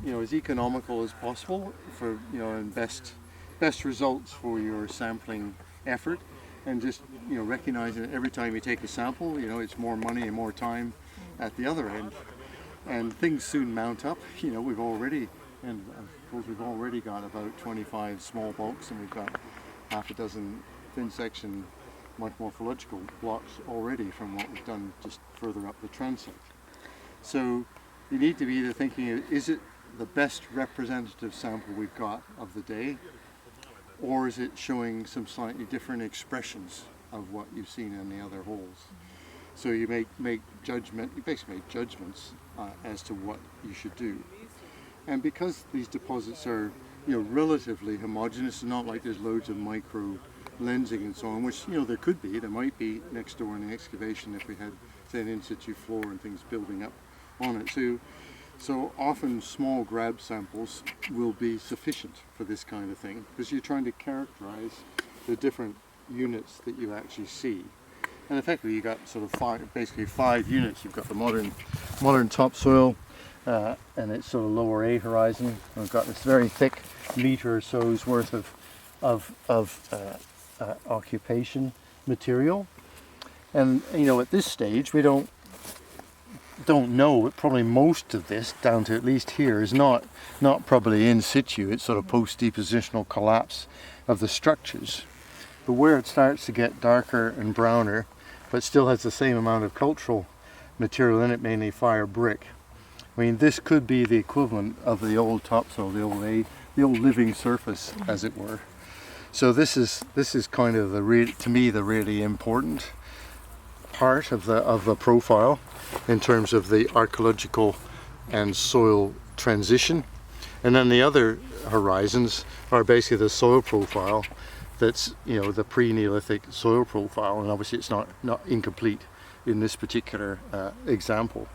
you know, as economical as possible for, you know, and best results for your sampling effort, and just, you know, recognizing that every time you take a sample, you know, it's more money and more time at the other end, and things soon mount up. You know, we've already, and I suppose we've already got about 25 small bulks, and we've got half a dozen thin section morphological blocks already from what we've done just further up the transect. So you need to be either thinking, is it the best representative sample we've got of the day, or is it showing some slightly different expressions of what you've seen in the other holes? So you make judgment, you basically make judgments as to what you should do. And because these deposits are, you know, relatively homogeneous, it's not like there's loads of micro lensing and so on, which, you know, there could be. There might be next door in the excavation if we had, say, an in-situ floor and things building up on it. So often small grab samples will be sufficient for this kind of thing, because you're trying to characterize the different units that you actually see. And effectively you got sort of basically five units. You've got the modern topsoil, and it's sort of lower A horizon. We've got this very thick meter or so's worth of occupation material, and you know, at this stage we don't know, but probably most of this down to at least here is not probably in situ. It's sort of post-depositional collapse of the structures. But where it starts to get darker and browner, but still has the same amount of cultural material in it, mainly fire brick, I mean, this could be the equivalent of the old topsoil, the old living surface, as it were. So this is kind of to me the really important part of the profile in terms of the archaeological and soil transition. And then the other horizons are basically the soil profile. That's, you know, the pre-Neolithic soil profile, and obviously it's not incomplete in this particular example.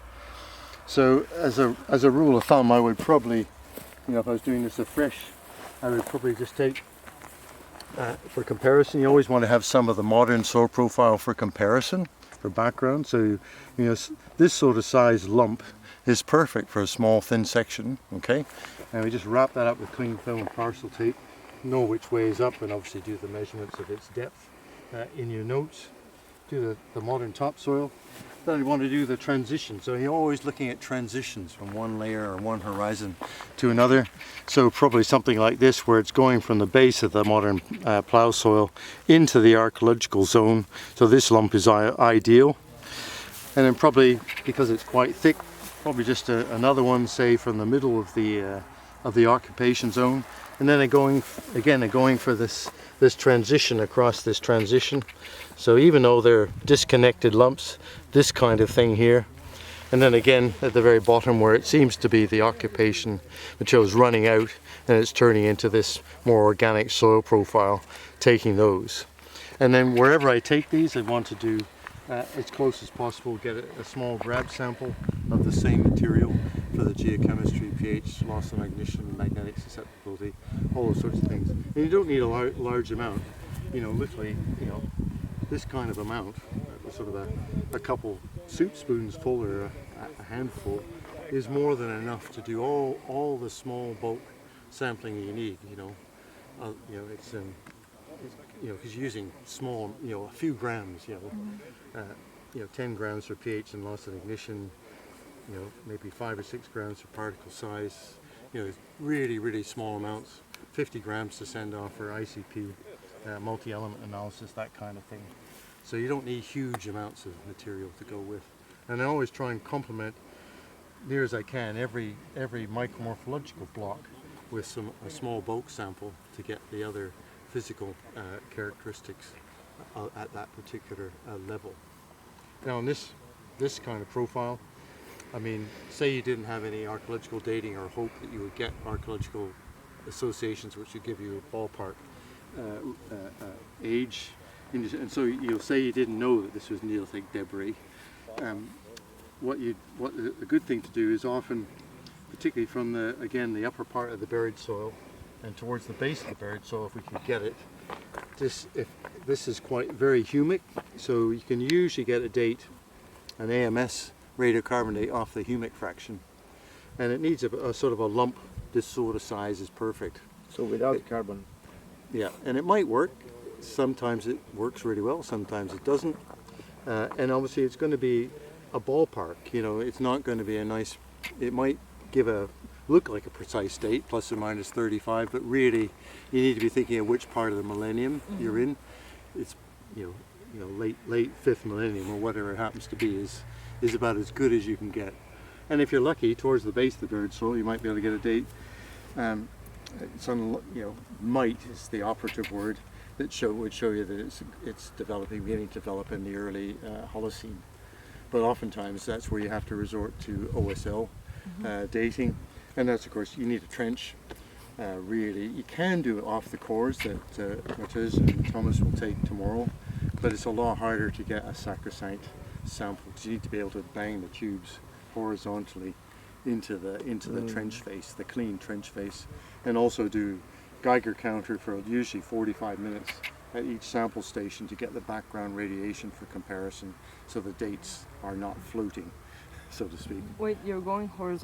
So as a rule of thumb, I would probably, you know, if I was doing this afresh, I would probably just take, for comparison, you always want to have some of the modern soil profile for comparison, for background. So, you know, this sort of size lump is perfect for a small thin section, okay? And we just wrap that up with cling film and parcel tape, know which way is up, and obviously do the measurements of its depth in your notes. Do the modern topsoil. Then you want to do the transition. So you're always looking at transitions from one layer or one horizon to another. So probably something like this, where it's going from the base of the modern plough soil into the archaeological zone. So this lump is ideal. And then probably, because it's quite thick, probably just another one, say, from the middle of the occupation zone. And then going for this transition across this transition. So even though they're disconnected lumps, this kind of thing here, and then again at the very bottom where it seems to be the occupation material is running out and it's turning into this more organic soil profile, taking those. And then wherever I take these, I want to do as close as possible, get a small grab sample of the same material for the geochemistry, pH, loss of ignition, magnetic susceptibility, all those sorts of things. And you don't need a large amount, you know, literally, you know, this kind of amount, sort of a couple soup spoons full or a handful, is more than enough to do all the small bulk sampling you need. You know, it's you know, because you're using small, you know, a few grams, you know, 10 grams for pH and loss of ignition, you know, maybe 5 or 6 grams for particle size, you know, really small amounts, 50 grams to send off for ICP, multi-element analysis, that kind of thing. So you don't need huge amounts of material to go with. And I always try and complement, near as I can, every micromorphological block with a small bulk sample to get the other physical characteristics at that particular level. Now in this kind of profile, I mean, say you didn't have any archaeological dating or hope that you would get archaeological associations which would give you a ballpark age, and so you'll say you didn't know that this was Neolithic debris. A good thing to do is often, particularly from the upper part of the buried soil and towards the base of the buried soil, if we can get it, this is very humic, so you can usually get a date, an AMS radiocarbon date, off the humic fraction. and it needs a sort of a lump. This sort of size is perfect. So without carbon. Yeah, and it might work. Sometimes it works really well, sometimes it doesn't. And obviously it's going to be a ballpark, you know, it's not going to be a nice, it might look like a precise date, plus or minus 35, but really you need to be thinking of which part of the millennium you're in. It's, you know, late 5th millennium or whatever it happens to be is about as good as you can get. And if you're lucky, towards the base of the buried soil, you might be able to get a date. Might is the operative word that would show you that it's beginning to develop in the early Holocene. But oftentimes that's where you have to resort to OSL dating, and that's, of course, you need a trench. Really, you can do it off the cores that Mathias and Thomas will take tomorrow, but it's a lot harder to get a sacrosanct sample because you need to be able to bang the tubes horizontally into the trench face, the clean trench face, and also do Geiger counter for usually 45 minutes at each sample station to get the background radiation for comparison, so the dates are not floating, so to speak. Wait, you're going horizontal?